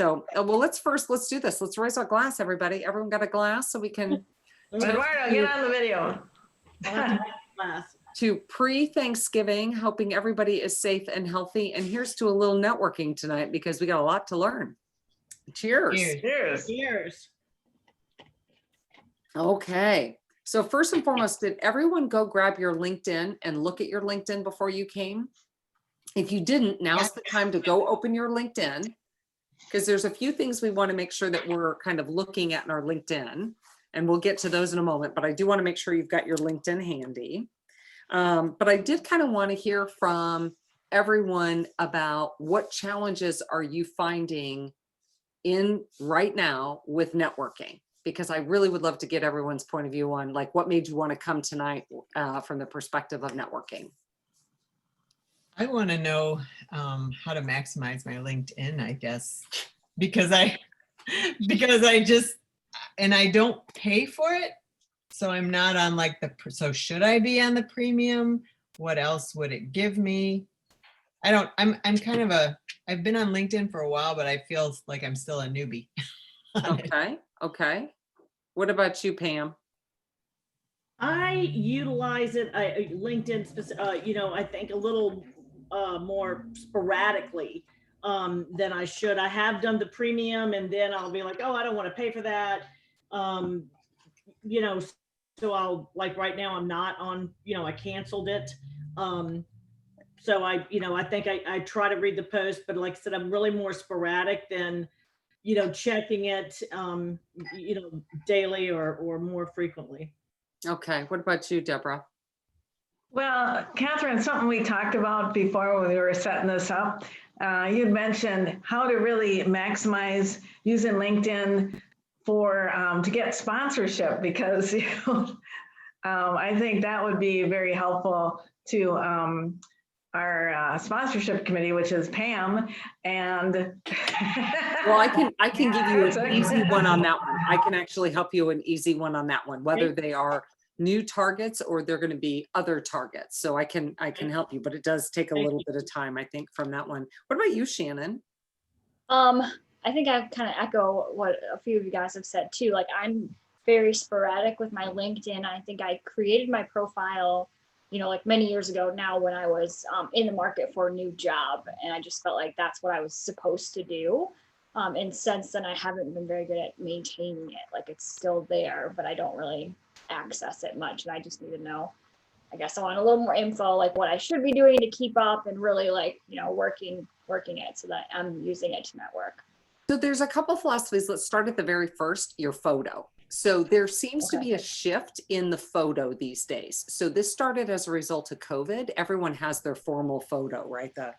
So, well, let's do this. Let's raise our glass, everybody. Everyone got a glass so we can. Eduardo, get on the video. To pre-Thanksgiving, hoping everybody is safe and healthy. And here's to a little networking tonight because we got a lot to learn. Cheers. Cheers. Cheers. Okay. So first and foremost, did everyone go grab your LinkedIn and look at your LinkedIn before you came? If you didn't, now's the time to go open your LinkedIn, because there's a few things we want to make sure that we're kind of looking at in our LinkedIn, and we'll get to those in a moment, but I do want to make sure you've got your LinkedIn handy. But I did kind of want to hear from everyone about what challenges are you finding in right now with networking, because I really would love to get everyone's point of view on like what made you want to come tonight from the perspective of networking. I want to know how to maximize my LinkedIn, I guess, because I just, and I don't pay for it. So I'm not on like so should I be on the premium? What else would it give me? I'm kind of I've been on LinkedIn for a while, but I feel like I'm still a newbie. Okay. What about you, Pam? I utilize it, LinkedIn, I think a little more sporadically than I should. I have done the premium, and then I'll be like, oh, I don't want to pay for that. So I'll, like right now I'm not on, I canceled it. So I think I try to read the post, but like I said, I'm really more sporadic than, checking it, daily or more frequently. Okay. What about you, Deborah? Well, Catherine, something we talked about before when we were setting this up, you'd mentioned how to really maximize using LinkedIn for to get sponsorship, because I think that would be very helpful to our sponsorship committee, which is Pam. And well, I can give you an easy one on that one. I can actually help you an easy one on that one, whether they are new targets or they're going to be other targets. So I can help you, but it does take a little bit of time, I think, from that one. What about you, Shannon? I think I kind of echo what a few of you guys have said too. Like, I'm very sporadic with my LinkedIn. I think I created my profile, like many years ago now when I was in the market for a new job. And I just felt like that's what I was supposed to do. And since then, I haven't been very good at maintaining it. Like, it's still there, but I don't really access it much. And I just need to know, I guess I want a little more info, like what I should be doing to keep up and really working it so that I'm using it to network. So there's a couple of philosophies. Let's start at the very first, your photo. So there seems to be a shift in the photo these days. So this started as a result of COVID. Everyone has their formal photo, right? The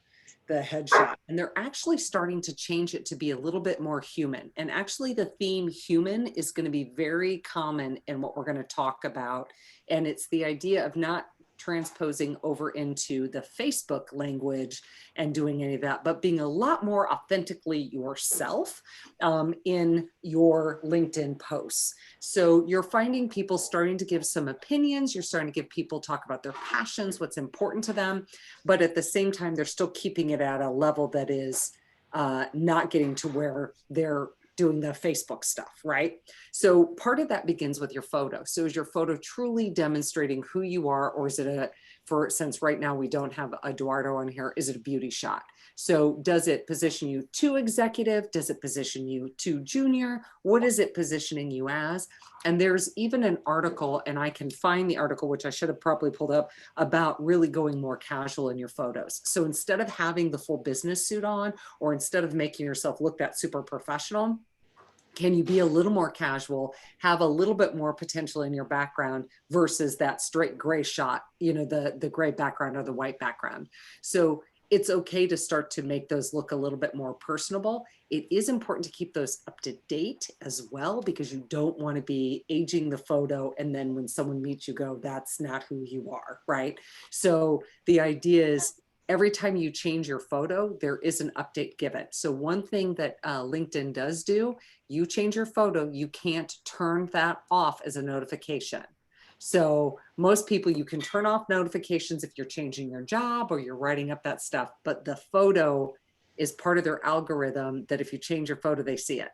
headshot, and they're actually starting to change it to be a little bit more human. And actually the theme human is going to be very common in what we're going to talk about. And it's the idea of not transposing over into the Facebook language and doing any of that, but being a lot more authentically yourself in your LinkedIn posts. So you're finding people starting to give some opinions. You're starting to give people talk about their passions, what's important to them, but at the same time, they're still keeping it at a level that is not getting to where they're doing the Facebook stuff, right? So part of that begins with your photo. So is your photo truly demonstrating who you are, or is it since right now we don't have Eduardo on here, is it a beauty shot? So does it position you too executive? Does it position you too junior? What is it positioning you as? And there's even an article, and I can find the article, which I should have probably pulled up, about really going more casual in your photos. So instead of having the full business suit on, or instead of making yourself look that super professional, can you be a little more casual, have a little bit more potential in your background versus that straight gray shot, the gray background or the white background. So it's okay to start to make those look a little bit more personable. It is important to keep those up to date as well, because you don't want to be aging the photo and then when someone meets you go, that's not who you are, right? So the idea is every time you change your photo, there is an update given. So one thing that LinkedIn does do, you change your photo, you can't turn that off as a notification. So most people, you can turn off notifications if you're changing your job or you're writing up that stuff, but the photo is part of their algorithm that if you change your photo, they see it.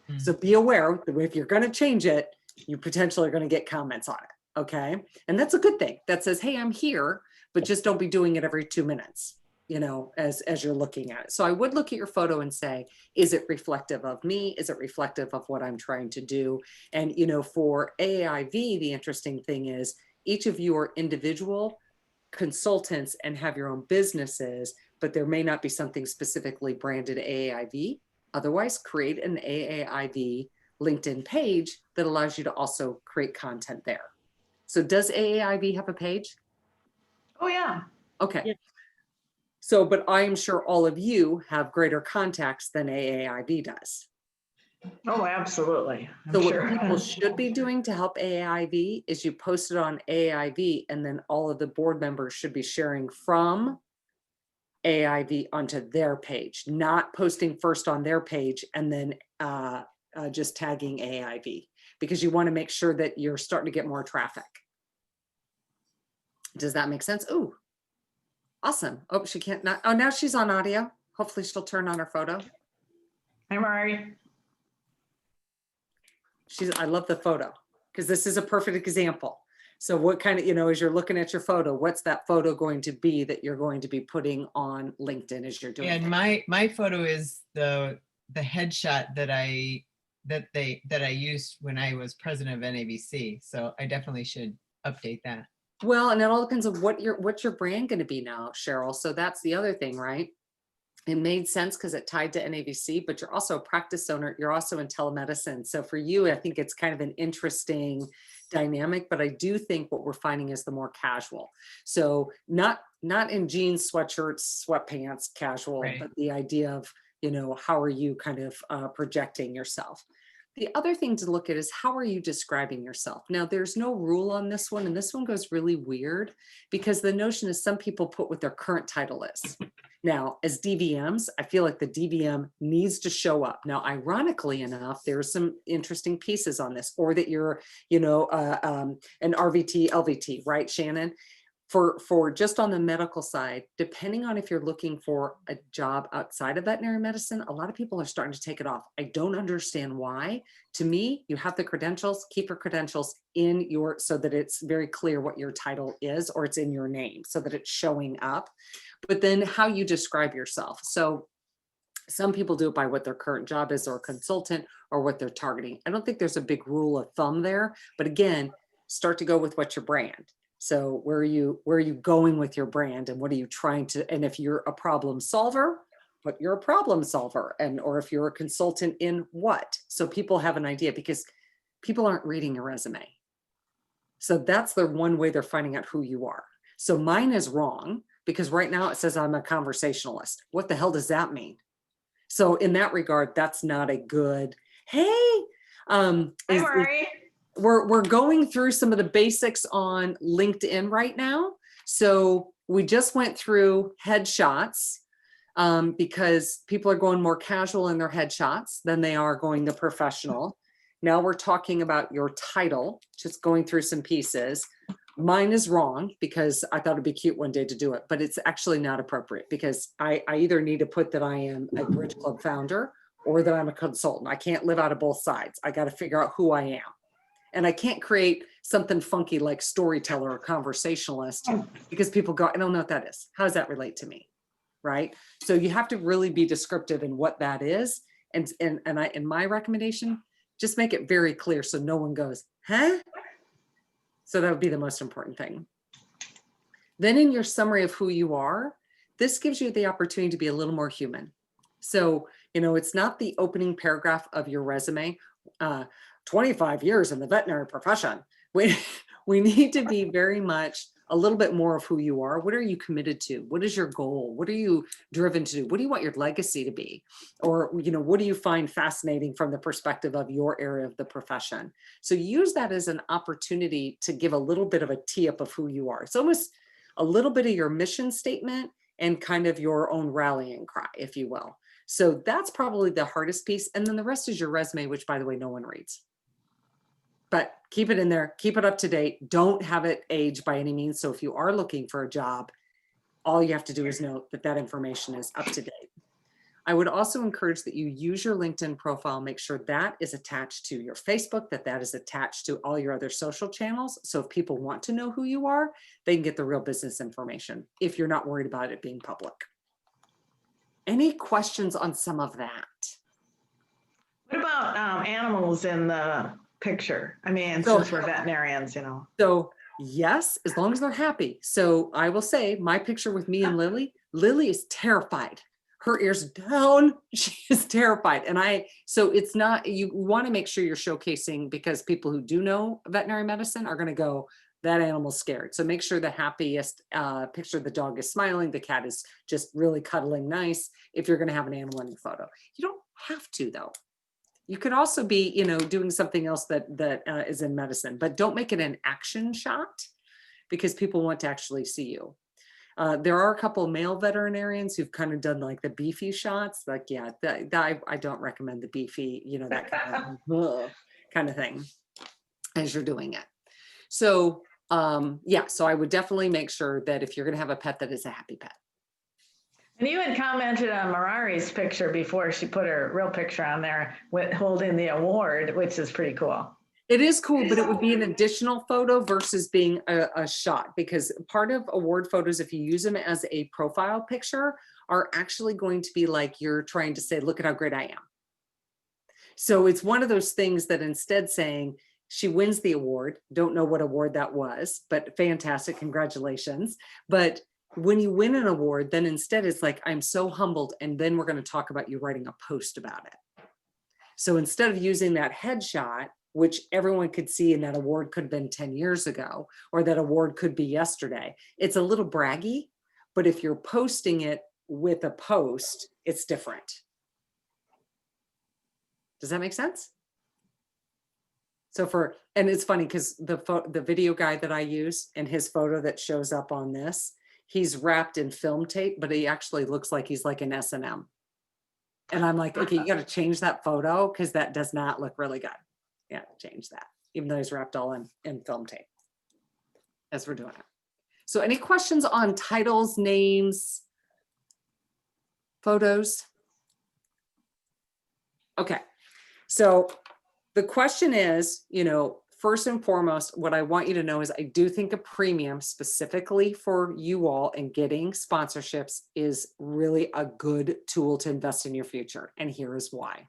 Mm. So be aware that if you're going to change it, you potentially are going to get comments on it. Okay. And that's a good thing. That says, hey, I'm here, but just don't be doing it every 2 minutes, as you're looking at it. So I would look at your photo and say, is it reflective of me? Is it reflective of what I'm trying to do? And, for AAIV, the interesting thing is each of you are individual consultants and have your own businesses, but there may not be something specifically branded AAIV. Otherwise, create an AAIV LinkedIn page that allows you to also create content there. So does AAIV have a page? Oh, yeah. Okay. Yeah. So, but I am sure all of you have greater contacts than AAIV does. Oh, absolutely. I'm So what sure. people should be doing to help AAIV is you post it on AAIV, and then all of the board members should be sharing from AAIV onto their page, not posting first on their page and then just tagging AAIV, because you want to make sure that you're starting to get more traffic. Does that make sense? Oh, awesome. Oh, she can't not. Oh, now she's on audio. Hopefully she'll turn on her photo. I'm Mari. I love the photo because this is a perfect example. So what kind of, as you're looking at your photo, what's that photo going to be that you're going to be putting on LinkedIn as you're doing And it? my photo is the headshot that I used when I was president of NABC. So I definitely should update that. Well, and it all depends on what's your brand going to be now, Cheryl. So that's the other thing, right? It made sense because it tied to NABC, but you're also a practice owner. You're also in telemedicine. So for you, I think it's kind of an interesting dynamic, but I do think what we're finding is the more casual. So not in jeans, sweatshirts, sweatpants, casual, Right. but the idea of, how are you kind of projecting yourself? The other thing to look at is how are you describing yourself? Now, there's no rule on this one, and this one goes really weird because the notion is some people put what their current title is. Now, as DVMs, I feel like the DVM needs to show up. Now, ironically enough, there's some interesting pieces on this, or that you're, an RVT, LVT, right, Shannon? For just on the medical side, depending on if you're looking for a job outside of veterinary medicine, a lot of people are starting to take it off. I don't understand why. To me, you have the credentials, keep your credentials so that it's very clear what your title is, or it's in your name so that it's showing up. But then how you describe yourself. So some people do it by what their current job is, or a consultant, or what they're targeting. I don't think there's a big rule of thumb there, but again, start to go with what's your brand. So where are you going with your brand, and what are you trying to, and if you're a problem solver, but you're a problem solver, or if you're a consultant in what, so people have an idea, because people aren't reading your resume. So that's the one way they're finding out who you are. So mine is wrong because right now it says I'm a conversationalist. What the hell does that mean? So in that regard, that's not a good, hey, Hi, Mari. we're going through some of the basics on LinkedIn right now. So we just went through headshots because people are going more casual in their headshots than they are going the professional. Now we're talking about your title, just going through some pieces. Mine is wrong because I thought it'd be cute one day to do it, but it's actually not appropriate because I either need to put that I am a Bridge Club founder or that I'm a consultant. I can't live out of both sides. I got to figure out who I am. And I can't create something funky like storyteller or conversationalist because people go, I don't know what that is. How does that relate to me? Right? So you have to really be descriptive in what that is. And in my recommendation, just make it very clear so no one goes, huh? So that would be the most important thing. Then in your summary of who you are, this gives you the opportunity to be a little more human. So, it's not the opening paragraph of your resume, 25 years in the veterinary profession. We need to be very much a little bit more of who you are. What are you committed to? What is your goal? What are you driven to do? What do you want your legacy to be? Or, what do you find fascinating from the perspective of your area of the profession? So use that as an opportunity to give a little bit of a tee up of who you are. It's almost a little bit of your mission statement and kind of your own rallying cry, if you will. So that's probably the hardest piece. And then the rest is your resume, which, by the way, no one reads. But keep it in there, keep it up to date. Don't have it age by any means. So if you are looking for a job, all you have to do is note that information is up to date. I would also encourage that you use your LinkedIn profile, make sure that is attached to your Facebook, that is attached to all your other social channels. So if people want to know who you are, they can get the real business information if you're not worried about it being public. Any questions on some of that? What about animals in the picture? I mean, So- since we're veterinarians, you know. So yes, as long as they're happy. So I will say my picture with me and Lily is terrified. Her ears down, she is terrified. And so it's not, you want to make sure you're showcasing, because people who do know veterinary medicine are going to go, that animal's scared. So make sure the happiest picture, the dog is smiling, the cat is just really cuddling nice. If you're going to have an animal in your photo, you don't have to though. You could also be, doing something else that is in medicine, but don't make it an action shot, because people want to actually see you. There are a couple of male veterinarians who've kind of done like the beefy shots. Like, yeah, I don't recommend the beefy, that kind of thing as you're doing it. So yeah, so I would definitely make sure that if you're going to have a pet, that is a happy pet. And you had commented on Marari's picture before she put her real picture on there with holding the award, which is pretty cool. It is cool, but it would be an additional photo versus being a shot, because part of award photos, if you use them as a profile picture, are actually going to be like you're trying to say, look at how great I am. So it's one of those things that instead saying she wins the award, don't know what award that was, but fantastic, congratulations. But when you win an award, then instead it's like, I'm so humbled. And then we're going to talk about you writing a post about it. So instead of using that headshot, which everyone could see, and that award could have been 10 years ago, or that award could be yesterday, it's a little braggy, but if you're posting it with a post, it's different. Does that make sense? So and it's funny because the video guy that I use and his photo that shows up on this, he's wrapped in film tape, but he actually looks like he's like an S&M. And I'm like, okay, you got to change that photo because that does not look really good. Yeah, change that, even though he's wrapped all in film tape as we're doing it. So any questions on titles, names, photos? Okay, so the question is, first and foremost, what I want you to know is I do think a premium specifically for you all and getting sponsorships is really a good tool to invest in your future. And here is why.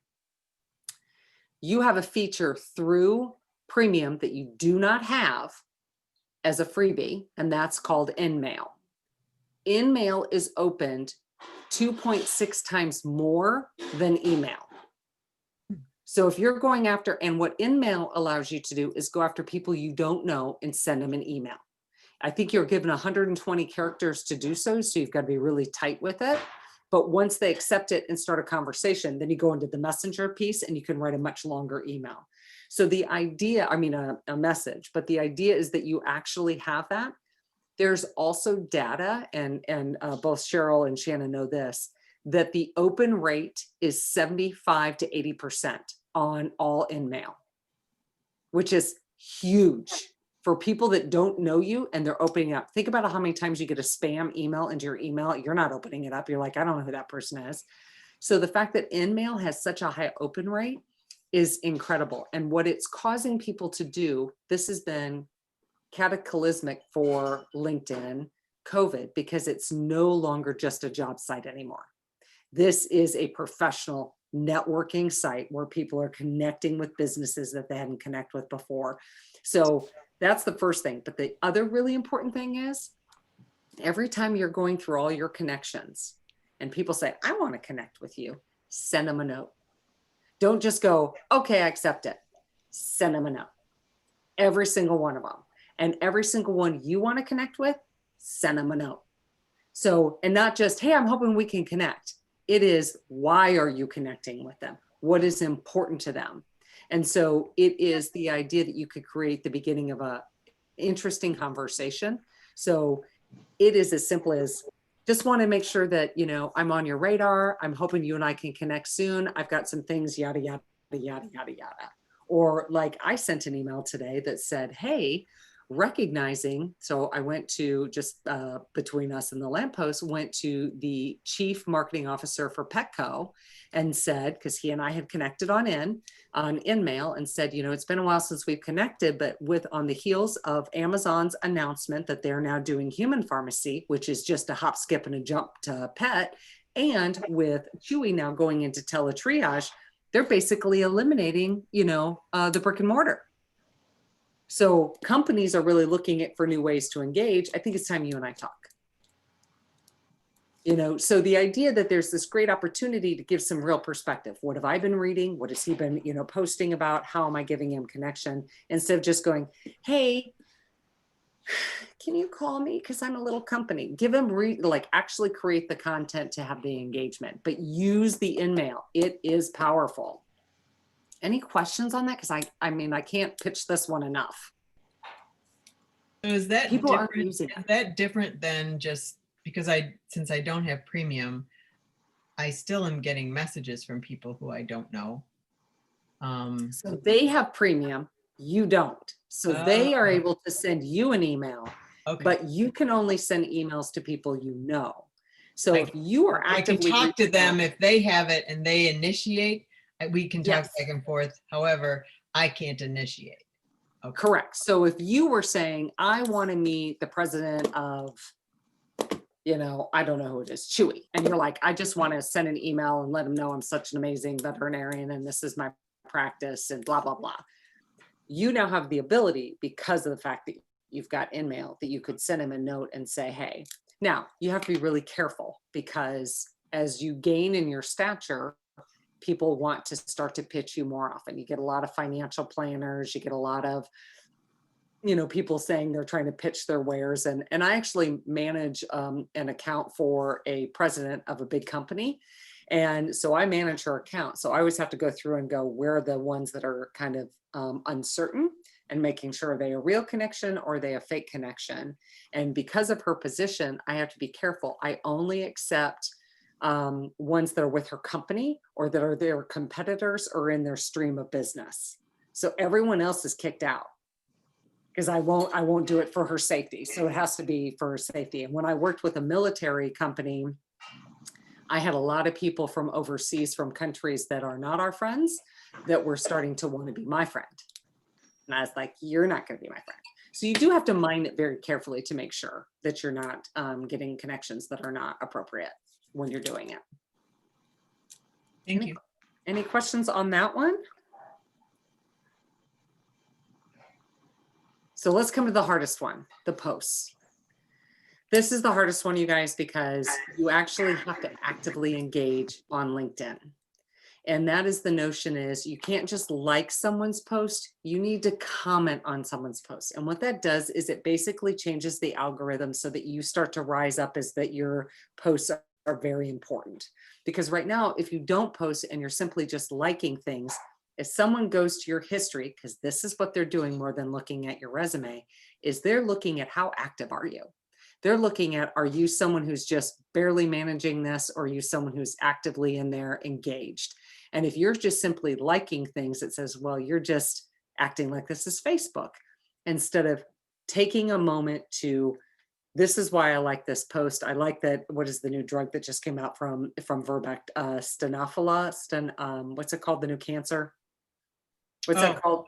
You have a feature through premium that you do not have as a freebie, and that's called InMail. InMail is opened 2.6 times more than email. So if you're going after, and what InMail allows you to do is go after people you don't know and send them an email. I think you're given 120 characters to do so, so you've got to be really tight with it. But once they accept it and start a conversation, then you go into the messenger piece and you can write a much longer email. So the idea, a message, but the idea is that you actually have that. There's also data, and both Cheryl and Shannon know this, that the open rate is 75 to 80% on all InMail, which is huge for people that don't know you and they're opening up. Think about how many times you get a spam email into your email. You're not opening it up. You're like, I don't know who that person is. So the fact that InMail has such a high open rate is incredible. And what it's causing people to do, this has been cataclysmic for LinkedIn, COVID, because it's no longer just a job site anymore. This is a professional networking site where people are connecting with businesses that they hadn't connected with before. So that's the first thing. But the other really important thing is every time you're going through all your connections and people say, I want to connect with you, send them a note. Don't just go, okay, I accept it. Send them a note. Every single one of them. And every single one you want to connect with, send them a note. So, and not just, hey, I'm hoping we can connect. It is, why are you connecting with them? What is important to them? And so it is the idea that you could create the beginning of a interesting conversation. So it is as simple as, just want to make sure that, I'm on your radar. I'm hoping you and I can connect soon. I've got some things, yada, yada, yada, yada, yada. Or like I sent an email today that said, hey, recognizing, so I went to just between us and the lamppost, went to the chief marketing officer for Petco and said, because he and I had connected on InMail, and said, you know, it's been a while since we've connected, but with on the heels of Amazon's announcement that they're now doing human pharmacy, which is just a hop, skip, and a jump to pet, and with Chewy now going into teletriage, they're basically eliminating, you know, the brick and mortar. So companies are really looking at for new ways to engage. I think it's time you and I talk. You know, so the idea that there's this great opportunity to give some real perspective. What have I been reading? What has he been, you know, posting about? How am I giving him connection? Instead of just going, hey, can you call me? Because I'm a little company. Give him like actually create the content to have the engagement, but use the InMail. It is powerful. Any questions on that? Because I mean, I can't pitch this one enough. So is that People aren't different? using Is that different than just because since I don't have premium, I still am getting messages from people who I don't know. So they have premium, you don't. So they are Oh. able to send you an email, Okay. but you can only send emails to people you know. So if Like, you are I can actively talk to reaching out- them if they have it and they initiate, we can talk Yes. back and forth. However, I can't initiate. Okay. Correct. So if you were saying, I want to meet the president of, you know, I don't know who it is, Chewy, and you're like, I just want to send an email and let them know I'm such an amazing veterinarian and this is my practice and blah, blah, blah. You now have the ability, because of the fact that you've got InMail, that you could send him a note and say, hey. Now, you have to be really careful, because as you gain in your stature, people want to start to pitch you more often. You get a lot of financial planners, you get a lot of, you know, people saying they're trying to pitch their wares. And I actually manage an account for a president of a big company. And so I manage her account. So I always have to go through and go, where are the ones that are kind of uncertain, and making sure they a real connection or they a fake connection. And because of her position, I have to be careful. I only accept ones that are with her company or that are their competitors or in their stream of business. So everyone else is kicked out, because I won't do it for her safety. So it has to be for her safety. And when I worked with a military company, I had a lot of people from overseas, from countries that are not our friends, that were starting to want to be my friend. And I was like, you're not going to be my friend. So you do have to mind it very carefully to make sure that you're not getting connections that are not appropriate when you're doing it. Thank you. Any questions on that one? So let's come to the hardest one, the posts. This is the hardest one, you guys, because you actually have to actively engage on LinkedIn. And that is the notion is you can't just like someone's post, you need to comment on someone's post. And what that does is it basically changes the algorithm so that you start to rise up as that your posts are very important. Because right now, if you don't post and you're simply just liking things, if someone goes to your history, because this is what they're doing more than looking at your resume, is they're looking at how active are you? They're looking at, are you someone who's just barely managing this, or are you someone who's actively in there engaged? And if you're just simply liking things, it says, well, you're just acting like this is Facebook, instead of taking a moment to, this is why I like this post. I like that. What is the new drug that just came out from Verbeck? What's it called? The new cancer? What's that called?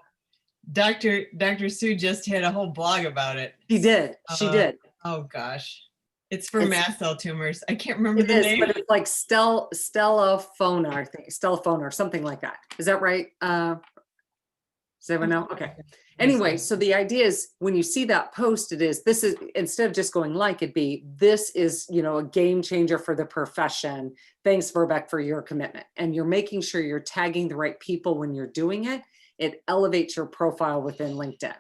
Dr. Sue just had a whole blog about it. She did. She did. Oh gosh. It's for mast cell tumors. I can't remember It the is, name. but it's like Stellafona, I think. Stellafona or something like that. Is that right? Does everyone know? Okay. Anyway, so the idea is when you see that post, this is, instead of just going like, it'd be, this is, you know, a game changer for the profession. Thanks, Verbeck, for your commitment. And you're making sure you're tagging the right people when you're doing it. It elevates your profile within LinkedIn.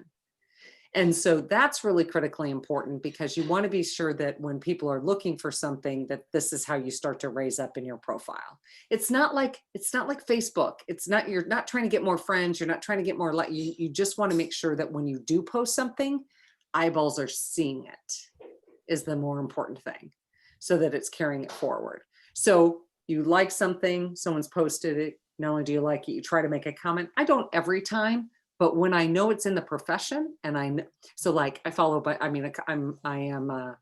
And so that's really critically important, because you want to be sure that when people are looking for something, that this is how you start to raise up in your profile. It's not like Facebook. It's not, you're not trying to get more friends. You're not trying to get more, like, you just want to make sure that when you do post something, eyeballs are seeing it, is the more important thing, so that it's carrying it forward. So you like something, someone's posted it. Not only do you like it, you try to make a comment. I don't every time, But when I know it's in the profession and so like I follow, but I mean, I am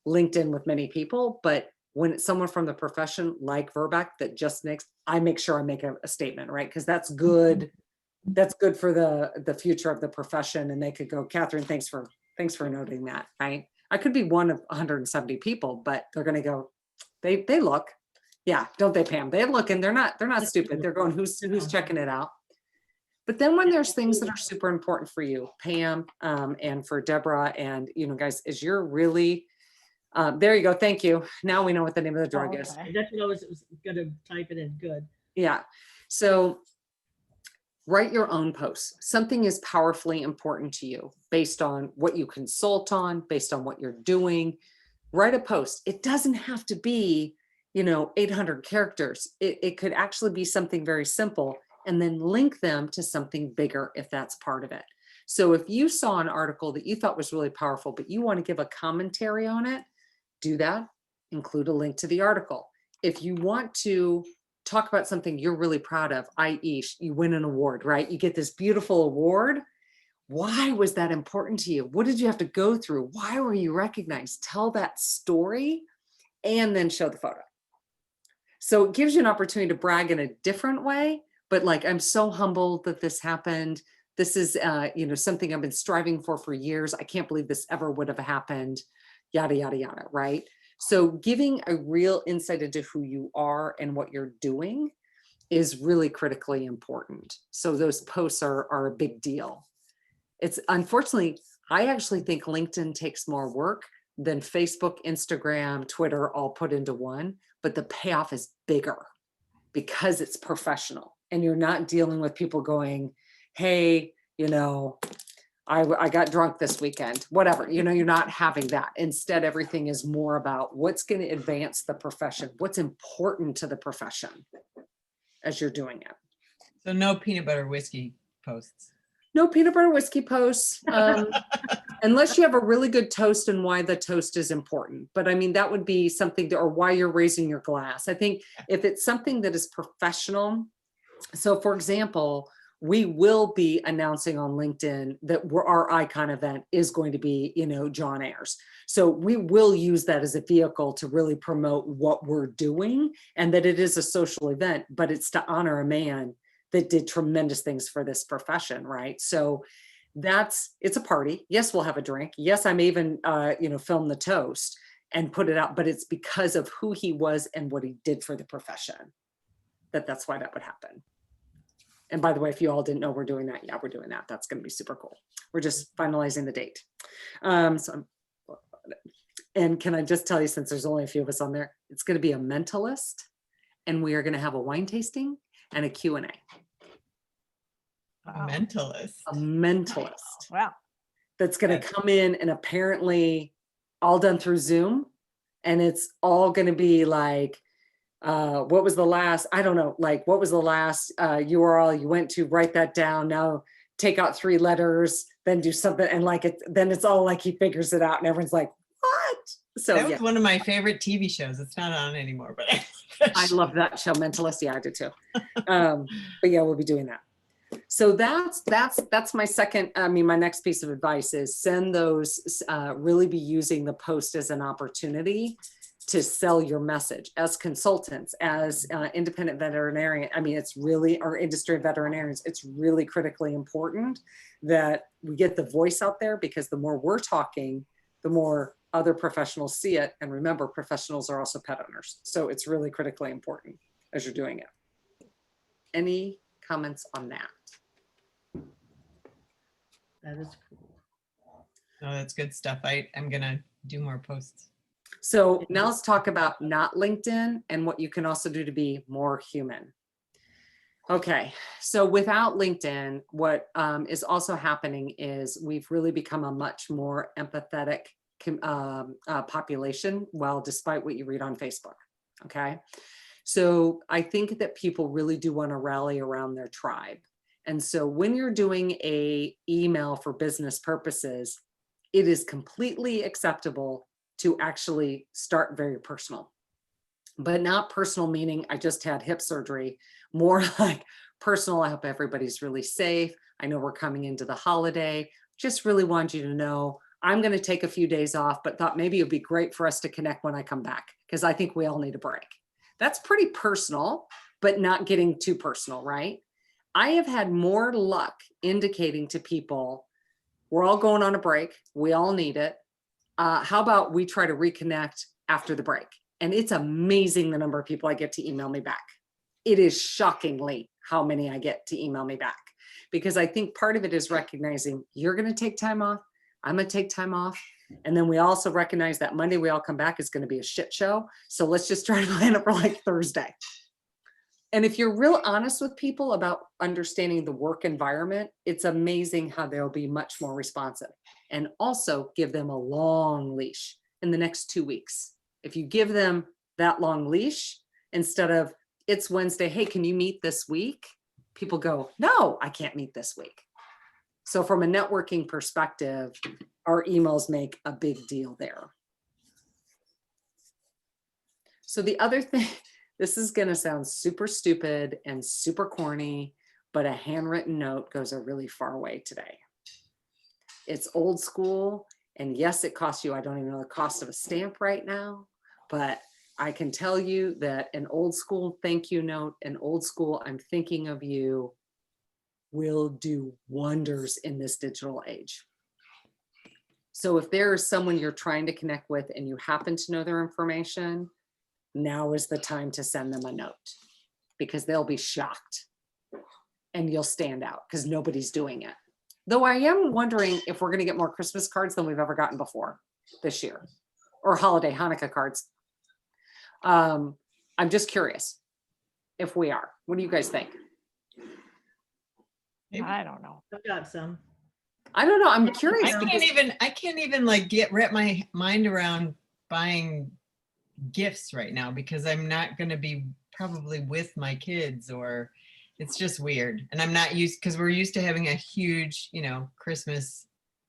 LinkedIn with many people, but when it's someone from the profession like Verbeck that just makes, I make sure I make a statement, right? Because that's good. That's good for the future of the profession. And they could go, Catherine, thanks for noting that, right? I could be one of 170 people, but they're going to go, they look. Yeah, don't they, Pam? They look, and they're not stupid. They're going, who's checking it out? But then when there's things that are super important for you, Pam, and for Deborah, and guys, as you're really, there you go. Thank you. Now we know what the name of the drug is. That's what I was gonna type it in. Good. Yeah. So write your own posts. Something is powerfully important to you based on what you consult on, based on what you're doing. Write a post. It doesn't have to be, 800 characters. It could actually be something very simple, and then link them to something bigger if that's part of it. So if you saw an article that you thought was really powerful, but you want to give a commentary on it, do that. Include a link to the article. If you want to talk about something you're really proud of, i.e., you win an award, right? You get this beautiful award. Why was that important to you? What did you have to go through? Why were you recognized? Tell that story and then show the photo. So it gives you an opportunity to brag in a different way, but like, I'm so humbled that this happened. This is, something I've been striving for years. I can't believe this ever would have happened, yada, yada, yada, right? So giving a real insight into who you are and what you're doing is really critically important. So those posts are a big deal. It's unfortunately, I actually think LinkedIn takes more work than Facebook, Instagram, Twitter all put into one, but the payoff is bigger because it's professional and you're not dealing with people going, hey, I got drunk this weekend, whatever, you're not having that. Instead, everything is more about what's going to advance the profession, what's important to the profession as you're doing it. So no peanut butter whiskey posts. No peanut butter whiskey posts, unless you have a really good toast and why the toast is important. But I mean, that would be something or why you're raising your glass. I think if it's something that is professional. So for example, we will be announcing on LinkedIn that our icon event is going to be, John Ayers. So we will use that as a vehicle to really promote what we're doing and that it is a social event, but it's to honor a man that did tremendous things for this profession, right? So it's a party. Yes, we'll have a drink. Yes, I may even, film the toast and put it out, but it's because of who he was and what he did for the profession that's why that would happen. And by the way, if you all didn't know we're doing that, yeah, we're doing that. That's going to be super cool. We're just finalizing the date. And can I just tell you, since there's only a few of us on there, it's going to be a mentalist, and we are going to have a wine tasting and a Q&A. A mentalist. A mentalist. Wow. That's going to come in and apparently all done through Zoom. And it's all going to be like, what was the last, I don't know, like what was the last URL you went to, write that down, now take out 3 letters, then do something. And then it's all like he figures it out and everyone's like, what? So that was one of my favorite TV shows. It's not on anymore, but I love that show, Mentalist. Yeah, I do too. But yeah, we'll be doing that. So that's my next piece of advice is send those, really be using the post as an opportunity to sell your message as consultants, as independent veterinarian. I mean, it's really, our industry of veterinarians, it's really critically important that we get the voice out there, because the more we're talking, the more other professionals see it. And remember, professionals are also pet owners. So it's really critically important as you're doing it. Any comments on that? That is cool. Oh, that's good stuff. I'm gonna do more posts. So now let's talk about not LinkedIn and what you can also do to be more human. Okay, so without LinkedIn, what is also happening is we've really become a much more empathetic population, well, despite what you read on Facebook, okay? So I think that people really do want to rally around their tribe. And so when you're doing a email for business purposes, it is completely acceptable to actually start very personal, but not personal meaning I just had hip surgery, more like personal. I hope everybody's really safe. I know we're coming into the holiday. Just really want you to know I'm going to take a few days off, but thought maybe it'd be great for us to connect when I come back because I think we all need a break. That's pretty personal, but not getting too personal, right? I have had more luck indicating to people, we're all going on a break. We all need it. How about we try to reconnect after the break? And it's amazing the number of people I get to email me back. It is shockingly how many I get to email me back, because I think part of it is recognizing you're going to take time off. I'm going to take time off. And then we also recognize that Monday we all come back is going to be a shit show. So let's just try to line up for like Thursday. And if you're real honest with people about understanding the work environment, it's amazing how they'll be much more responsive. And also give them a long leash in the next 2 weeks. If you give them that long leash, instead of it's Wednesday, hey, can you meet this week? People go, no, I can't meet this week. So from a networking perspective, our emails make a big deal there. So the other thing, this is going to sound super stupid and super corny, but a handwritten note goes a really far way today. It's old school. And yes, it costs you, I don't even know the cost of a stamp right now, but I can tell you that an old school thank you note, an old school I'm thinking of you, will do wonders in this digital age. So if there is someone you're trying to connect with and you happen to know their information, now is the time to send them a note, because they'll be shocked and you'll stand out because nobody's doing it. Though I am wondering if we're going to get more Christmas cards than we've ever gotten before this year, or holiday Hanukkah cards. I'm just curious if we are. What do you guys think? I don't know. I've got some. I don't know. I'm curious. I can't even like wrap my mind around buying gifts right now, because I'm not going to be probably with my kids, or it's just weird. And I'm not used, because we're used to having a huge, Christmas,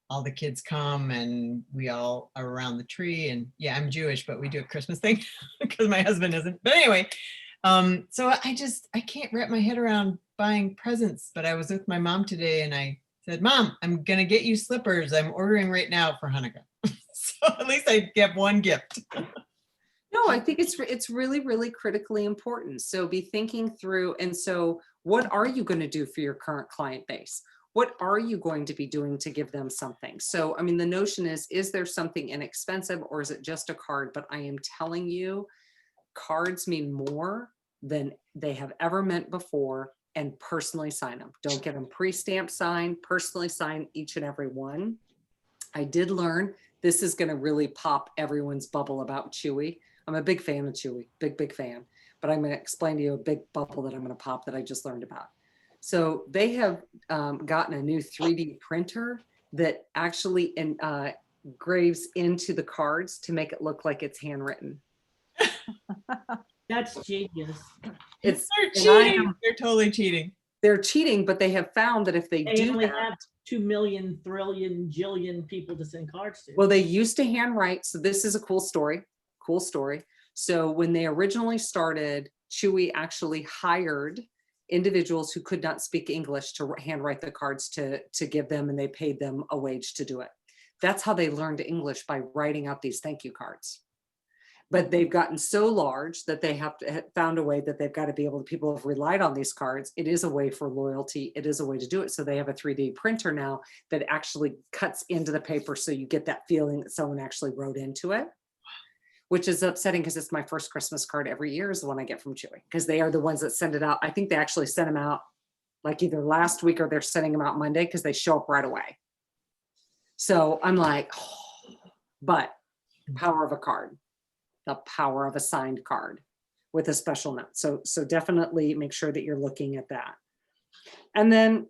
all the kids come and we all are around the tree. And yeah, I'm Jewish, but we do a Christmas thing because my husband isn't. But anyway, so I can't wrap my head around buying presents. But I was with my mom today and I said, Mom, I'm going to get you slippers. I'm ordering right now for Hanukkah. So at least I get one gift. No, I think it's really, really critically important. So be thinking through. And so what are you going to do for your current client base? What are you going to be doing to give them something? So, I mean, the notion is there something inexpensive, or is it just a card? But I am telling you, cards mean more than they have ever meant before, and personally sign them. Don't get them pre-stamped signed, personally sign each and every one. I did learn this is going to really pop everyone's bubble about Chewy. I'm a big fan of Chewy, big fan, but I'm going to explain to you a big bubble that I'm going to pop that I just learned about. So they have gotten a new 3D printer that actually engraves into the cards to make it look like it's handwritten. That's genius. They're cheating. They're totally cheating. They're cheating, but they have found that if they do only that, have 2 million, trillion, jillion people to send cards to. well, they used to handwrite. So this is a cool story. So when they originally started, Chewy actually hired individuals who could not speak English to handwrite the cards to give them, and they paid them a wage to do it. That's how they learned English, by writing out these thank you cards. But they've gotten so large that they have found a way that they've got to be able to, people have relied on these cards. It is a way for loyalty. It is a way to do it. So they have a 3D printer now that actually cuts into the paper. So you get that feeling that someone actually wrote into it, which is upsetting because it's my first Christmas card every year is the one I get from Chewy, because they are the ones that send it out. I think they actually sent them out like either last week or they're sending them out Monday because they show up right away. So I'm like, oh, but power of a card. The power of a signed card with a special note. So definitely make sure that you're looking at that. And then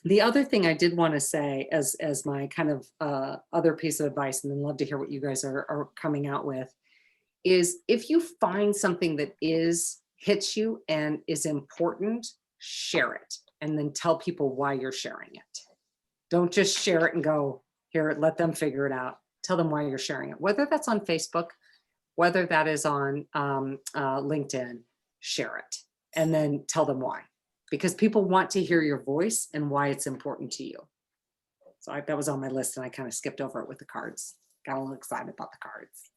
the other thing I did want to say as my kind of other piece of advice, and then love to hear what you guys are coming out with, is if you find something that hits you and is important, share it, and then tell people why you're sharing it. Don't just share it and go, here, let them figure it out. Tell them why you're sharing it, whether that's on Facebook, whether that is on LinkedIn, share it, and then tell them why, because people want to hear your voice and why it's important to you. So that was on my list and I kind of skipped over it with the cards. Got a little excited about the cards.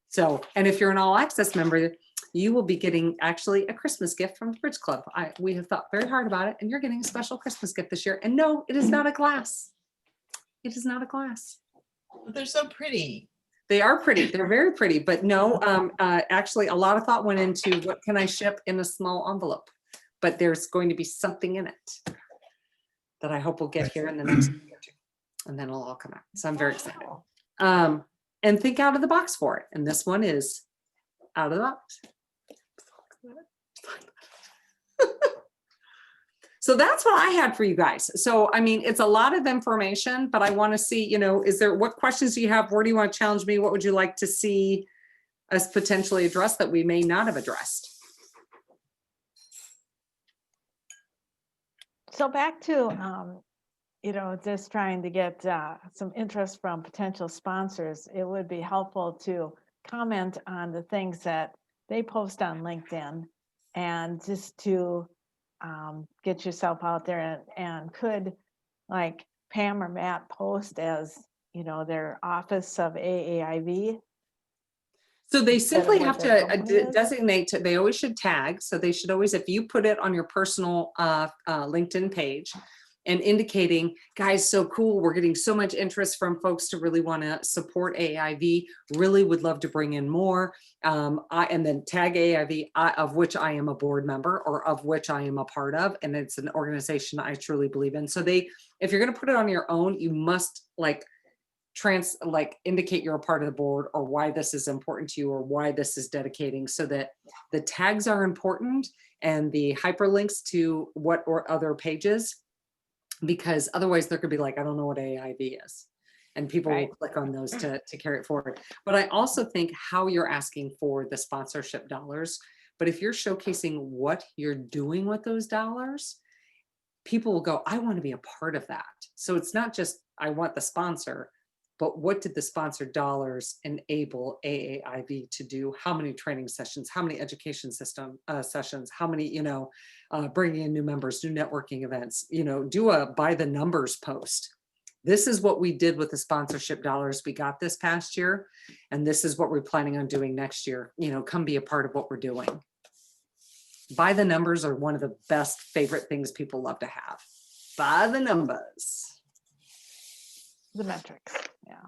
So, and if you're an all access member, you will be getting actually a Christmas gift from the Bridge Club. We have thought very hard about it, and you're getting a special Christmas gift this year. And no, it is not a glass. It is not a glass. But they're so pretty. They are pretty. They're very pretty, but no, actually a lot of thought went into what can I ship in a small envelope, but there's going to be something in it that I hope we'll get here in the next week or two, and then it'll all come out. So I'm very excited. And think out of the box for it. And this one is out of the box. So that's what I had for you guys. So, I mean, it's a lot of information, but I want to see, you know, what questions do you have? Where do you want to challenge me? What would you like to see us potentially address that we may not have addressed? So back to, you know, just trying to get some interest from potential sponsors, it would be helpful to comment on the things that they post on LinkedIn and just to get yourself out there, and could like Pam or Matt post as, you know, their office of AAIV. So they Instead of simply what have their to company is? designate, they always should tag. So they should always, if you put it on your personal LinkedIn page and indicating, guys, so cool, we're getting so much interest from folks to really want to support AIV, really would love to bring in more. And then tag AIV, of which I am a board member or of which I am a part of. And it's an organization I truly believe in. So if you're going to put it on your own, you must indicate you're a part of the board, or why this is important to you, or why this is dedicating, so that the tags are important and the hyperlinks to what or other pages, because otherwise there could be like, I don't know what AIV is. And people Right. will click on those to carry it forward. But I also think how you're asking for the sponsorship dollars, but if you're showcasing what you're doing with those dollars, people will go, I want to be a part of that. So it's not just, I want the sponsor, but what did the sponsored dollars enable AAIV to do? How many training sessions, how many education sessions, how many, bringing in new members, new networking events, do a by the numbers post. This is what we did with the sponsorship dollars we got this past year. And this is what we're planning on doing next year. Come be a part of what we're doing. By the numbers are one of the best favorite things people love to have. By the numbers. The metrics, yeah.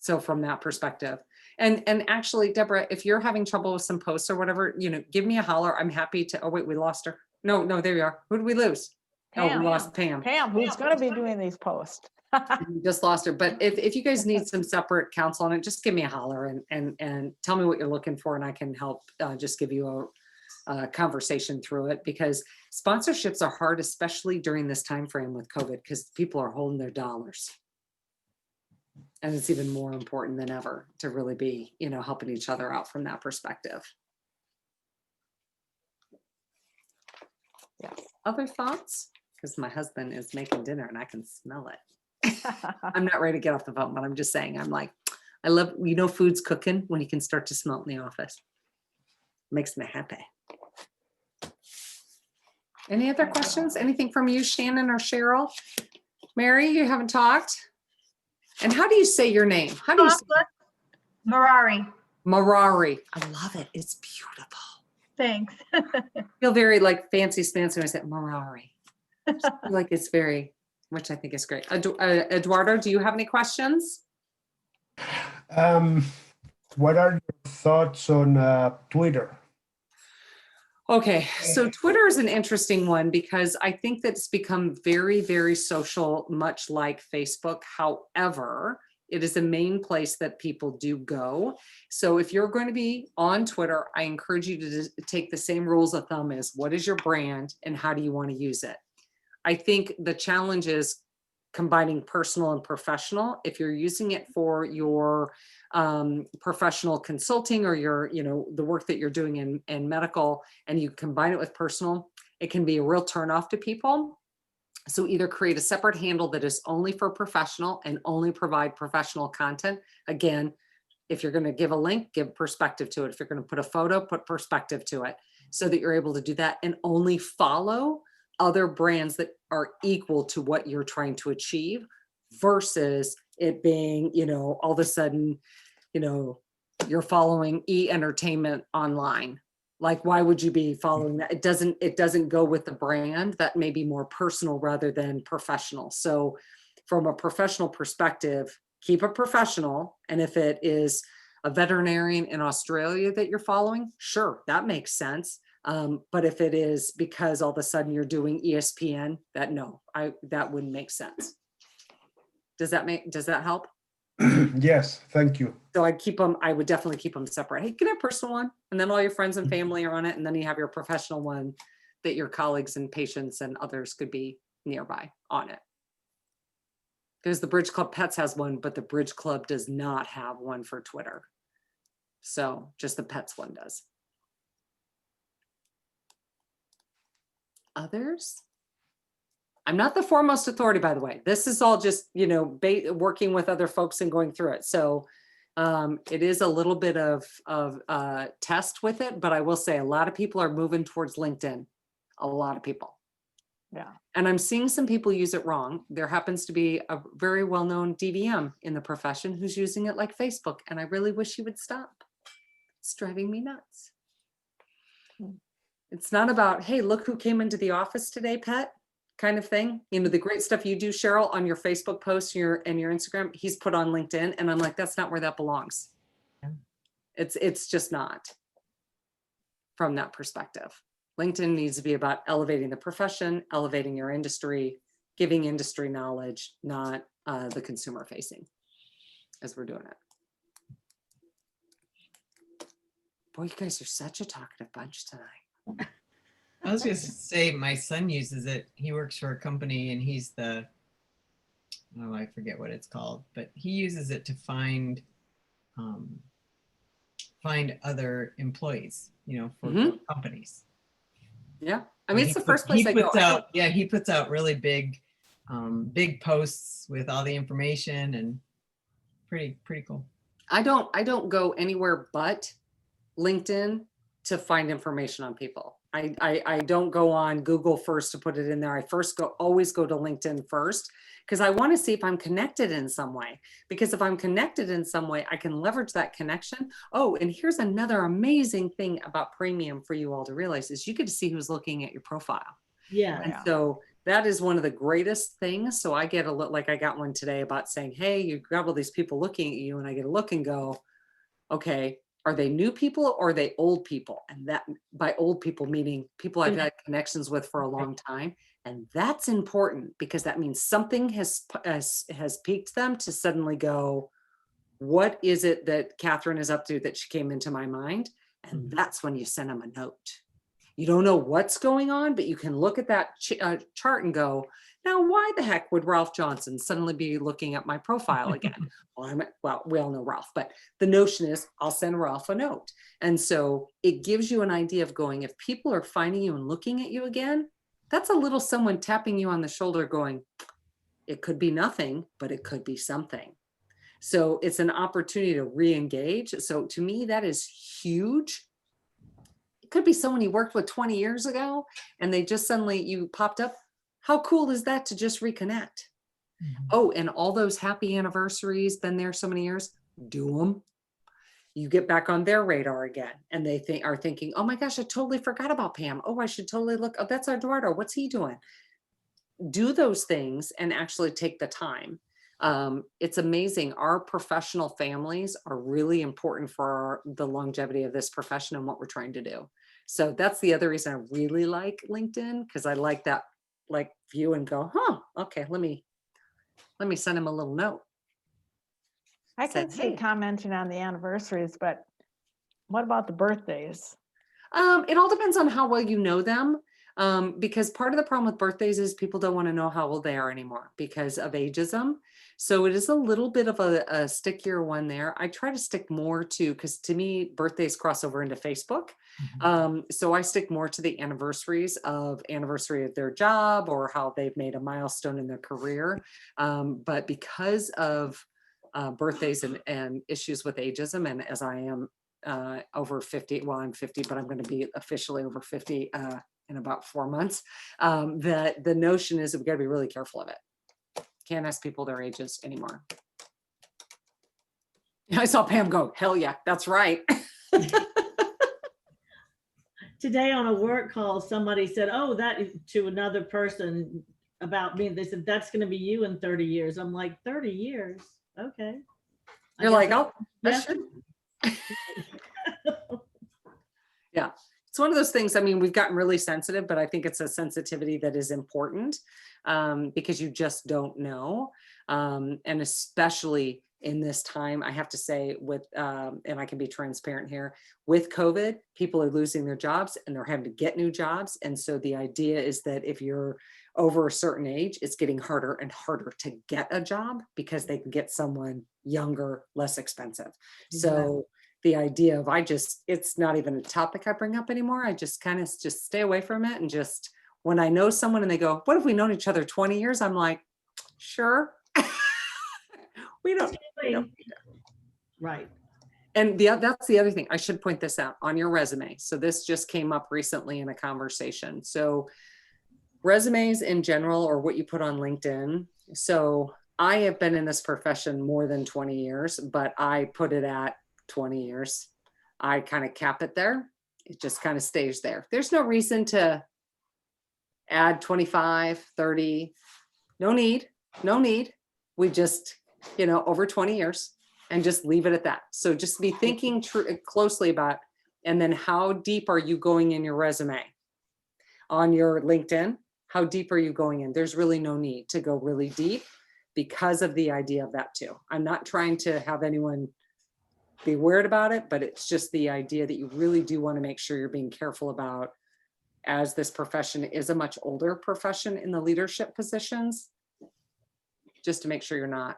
So from that perspective, and actually, Deborah, if you're having trouble with some posts or whatever, give me a holler. I'm happy to. Oh wait, we lost her. No, there you are. Who did we lose? Oh, Pam. we lost Pam. Pam, who's going to be doing these posts? We just lost her. But if you guys need some separate counsel on it, just give me a holler and tell me what you're looking for, and I can help just give you a conversation through it, because sponsorships are hard, especially during this time frame with COVID, because people are holding their dollars. And it's even more important than ever to really be, helping each other out from that perspective. Yes. Other thoughts? Because my husband is making dinner and I can smell it. I'm not ready to get off the phone, but I'm just saying, I'm like, I love, food's cooking when you can start to smell it in the office. Makes me happy. Any other questions? Anything from you, Shannon or Cheryl? Mary, you haven't talked? And how do you say your name? How do you say Marari. Marari? I love it. It's beautiful. Thanks. I feel very like fancy spancy when I say Marari. Like it's very, which I think is great. Eduardo, do you have any questions? What are your thoughts on Twitter? Okay, so Twitter is an interesting one because I think that it's become very, very social, much like Facebook. However, it is a main place that people do go. So if you're going to be on Twitter, I encourage you to take the same rules of thumb as what is your brand and how do you want to use it? I think the challenge is combining personal and professional. If you're using it for your professional consulting or your, the work that you're doing in medical, and you combine it with personal, it can be a real turnoff to people. So either create a separate handle that is only for professional and only provide professional content. Again, if you're going to give a link, give perspective to it. If you're going to put a photo, put perspective to it. so that you're able to do that and only follow other brands that are equal to what you're trying to achieve versus it being, all of a sudden, you're following E-entertainment online. Like, why would you be following that? It doesn't go with the brand. That may be more personal rather than professional. So from a professional perspective, keep it professional. And if it is a veterinarian in Australia that you're following, sure, that makes sense. But if it is because all of a sudden you're doing ESPN, that wouldn't make sense. Does that help? Yes, thank you. So I would definitely keep them separate. Hey, get a personal one, and then all your friends and family are on it, and then you have your professional one that your colleagues and patients and others could be nearby on it. Because the Bridge Club Pets has one, but the Bridge Club does not have one for Twitter. So just the Pets one does. Others? I'm not the foremost authority, by the way. This is all just, working with other folks and going through it. So it is a little bit of test with it, but I will say a lot of people are moving towards LinkedIn. A lot of people. Yeah. And I'm seeing some people use it wrong. There happens to be a very well-known DVM in the profession who's using it like Facebook, and I really wish he would stop. It's driving me nuts. It's not about, hey, look who came into the office today, pet, kind of thing. The great stuff you do, Cheryl, on your Facebook posts and your Instagram, he's put on LinkedIn, and I'm like, that's not where that belongs. Yeah. It's just not from that perspective. LinkedIn needs to be about elevating the profession, elevating your industry, giving industry knowledge, not the consumer facing as we're doing it. Boy, you guys are such a talkative bunch tonight. I was going to say my son uses it. He works for a company and he's I forget what it's called, but he uses it to find other employees, for companies. Yeah. I mean, it's the first place I go. He puts out really big posts with all the information and pretty cool. I don't go anywhere but LinkedIn to find information on people. I don't go on Google first to put it in there. I always go to LinkedIn first because I want to see if I'm connected in some way. Because if I'm connected in some way, I can leverage that connection. Oh, and here's another amazing thing about premium for you all to realize is you get to see who's looking at your profile. Yeah. And so that is one of the greatest things. So I get like I got one today about saying, hey, you got all these people looking at you, and I get a look and go, okay, are they new people or are they old people? And that by old people, meaning people I've had connections with for a long time. And that's important because that means something has piqued them to suddenly go, what is it that Catherine is up to that she came into my mind? And that's when you send them a note. You don't know what's going on, but you can look at that chart and go, now, why the heck would Ralph Johnson suddenly be looking at my profile again? Well, we all know Ralph, but the notion is I'll send Ralph a note. And so it gives you an idea of going, if people are finding you and looking at you again, that's a little someone tapping you on the shoulder going, it could be nothing, but it could be something. So it's an opportunity to re-engage. So to me, that is huge. It could be someone you worked with 20 years ago and they just suddenly, you popped up. How cool is that to just reconnect? Oh, and all those happy anniversaries, been there so many years, do them. You get back on their radar again and they are thinking, oh my gosh, I totally forgot about Pam. Oh, I should totally look. Oh, that's Eduardo. What's he doing? Do those things and actually take the time. It's amazing. Our professional families are really important for the longevity of this profession and what we're trying to do. So that's the other reason I really like LinkedIn, because I like that view and go, okay, let me send him a little note. I can see commenting on the anniversaries, but what about the birthdays? It all depends on how well you know them. Because part of the problem with birthdays is people don't want to know how old they are anymore because of ageism. So it is a little bit of a stickier one there. I try to stick more to, because to me, birthdays cross over into Facebook. So I stick more to the anniversary of their job or how they've made a milestone in their career. But because of birthdays and issues with ageism, and as I am over 50. Well, I'm 50, but I'm going to be officially over 50 in about 4 months. That the notion is that we got to be really careful of it. Can't ask people their ages anymore. I saw Pam go, hell yeah, that's right. Today on a work call, somebody said, oh, that to another person about me. They said, that's going to be you in 30 years. I'm like, 30 years? Okay. You're like, oh, yeah. that should. Yeah. It's one of those things. I mean, we've gotten really sensitive, but I think it's a sensitivity that is important because you just don't know. And especially in this time, I have to say with, and I can be transparent here, with COVID, people are losing their jobs and they're having to get new jobs. And so the idea is that if you're over a certain age, it's getting harder and harder to get a job because they can get someone younger, less expensive. So the idea of it's not even a topic I bring up anymore. I just kind of just stay away from it. And just when I know someone and they go, what if we known each other 20 years? I'm like, sure. We don't. Right. And that's the other thing. I should point this out on your resume. So this just came up recently in a conversation. So resumes in general, or what you put on LinkedIn. So I have been in this profession more than 20 years, but I put it at 20 years. I kind of cap it there. It just kind of stays there. There's no reason to add 25, 30. No need. We just, over 20 years and just leave it at that. So just be thinking closely about, and then how deep are you going in your resume? On your LinkedIn, how deep are you going in? There's really no need to go really deep because of the idea of that too. I'm not trying to have anyone be weird about it, but it's just the idea that you really do want to make sure you're being careful about, as this profession is a much older profession in the leadership positions, just to make sure you're not.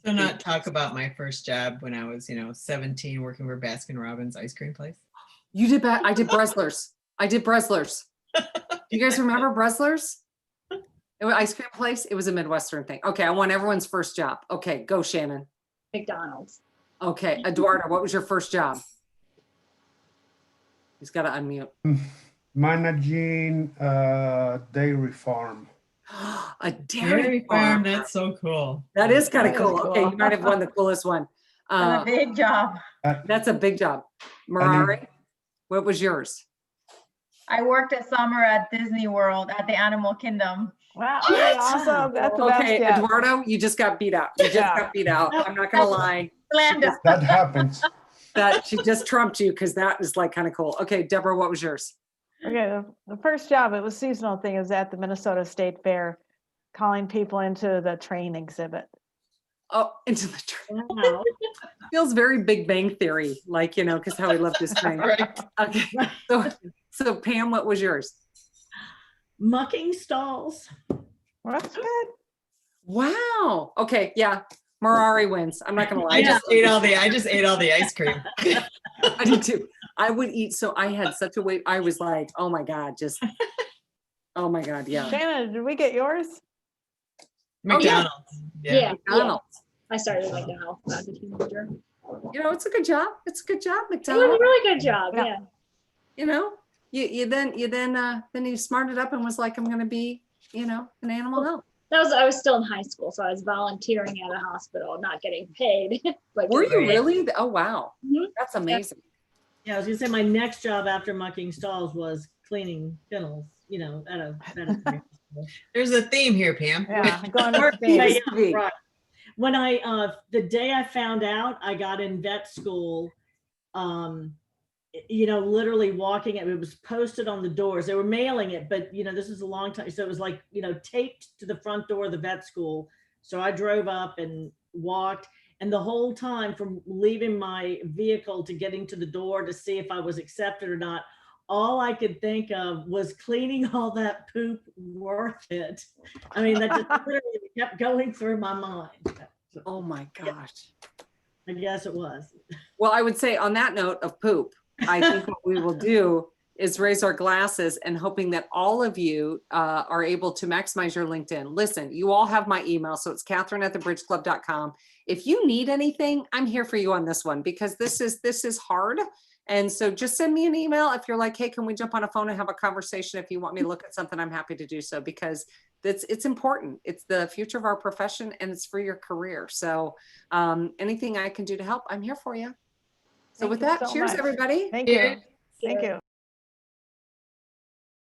So not talk about my first job when I was, 17, working for Baskin Robbins ice cream place. You did that. I did Breslers. Do you guys remember Breslers? It was ice cream place. It was a Midwestern thing. Okay, I want everyone's first job. Okay, go Shannon. McDonald's. Okay, Eduardo, what was your first job? He's got to unmute. Managing a dairy farm. A dairy farm. farm. That's so cool. That is kind of That is cool. Okay, cool. you might have won the coolest one. And a big job. That's a big job. Marari, what was yours? I worked a summer at Disney World at the Animal Kingdom. Wow, awesome. That's the best Okay, yet. Eduardo, you just got beat out. I'm not gonna lie. Glenda. That happens. That she just trumped you because that is like kind of cool. Okay, Deborah, what was yours? Okay, the first job, it was a seasonal thing, it was at the Minnesota State Fair, calling people into the train exhibit. Oh, into the train. Wow. Feels very Big Bang Theory, like, because how he loved his train. Right. Okay, so Pam, what was yours? Mucking stalls. Well, that's good. Wow. Okay, yeah, Marari wins. I'm not gonna lie. I just ate all the ice cream. I did too. I would eat. So I had such a weight. I was like, oh my God, oh my God. Yeah. Shannon, did we get yours? McDonald's. Yeah. McDonald's. I started at McDonald's when I was a teenager. It's a good job. It's a good job, It was McDonald's. a really good job. Yeah. Yeah. Then you smarted up and was like, I'm gonna be, an animal health. I was still in high school, so I was volunteering at a hospital, not getting paid. But Were you getting paid. really? Oh wow. Mhm. That's amazing. Yeah, I was gonna say my next job after mucking stalls was cleaning kennels, at a veterinary hospital. There's a theme here, Pam. Yeah, going to Yeah, Spain. yeah, right. When the day I found out I got in vet school, literally walking it was posted on the doors. They were mailing it, but this is a long time. So it was like, taped to the front door of the vet school. So I drove up and walked, and the whole time from leaving my vehicle to getting to the door to see if I was accepted or not, all I could think of was cleaning all that poop worth it. I mean, that just literally kept going through my mind. Oh my gosh. I guess it was. Well, I would say on that note of poop, I think what we will do is raise our glasses and hoping that all of you are able to maximize your LinkedIn. Listen, you all have my email, so it's Catherine@thebridgeclub.com. If you need anything, I'm here for you on this one, because this is hard. And so just send me an email if you're like, hey, can we jump on a phone and have a conversation? If you want me to look at something, I'm happy to do so, because it's important. It's the future of our profession and it's for your career. So anything I can do to help, I'm here for you. So Thank with you that, so cheers, much. everybody. Thank you. Cheers. Thank you.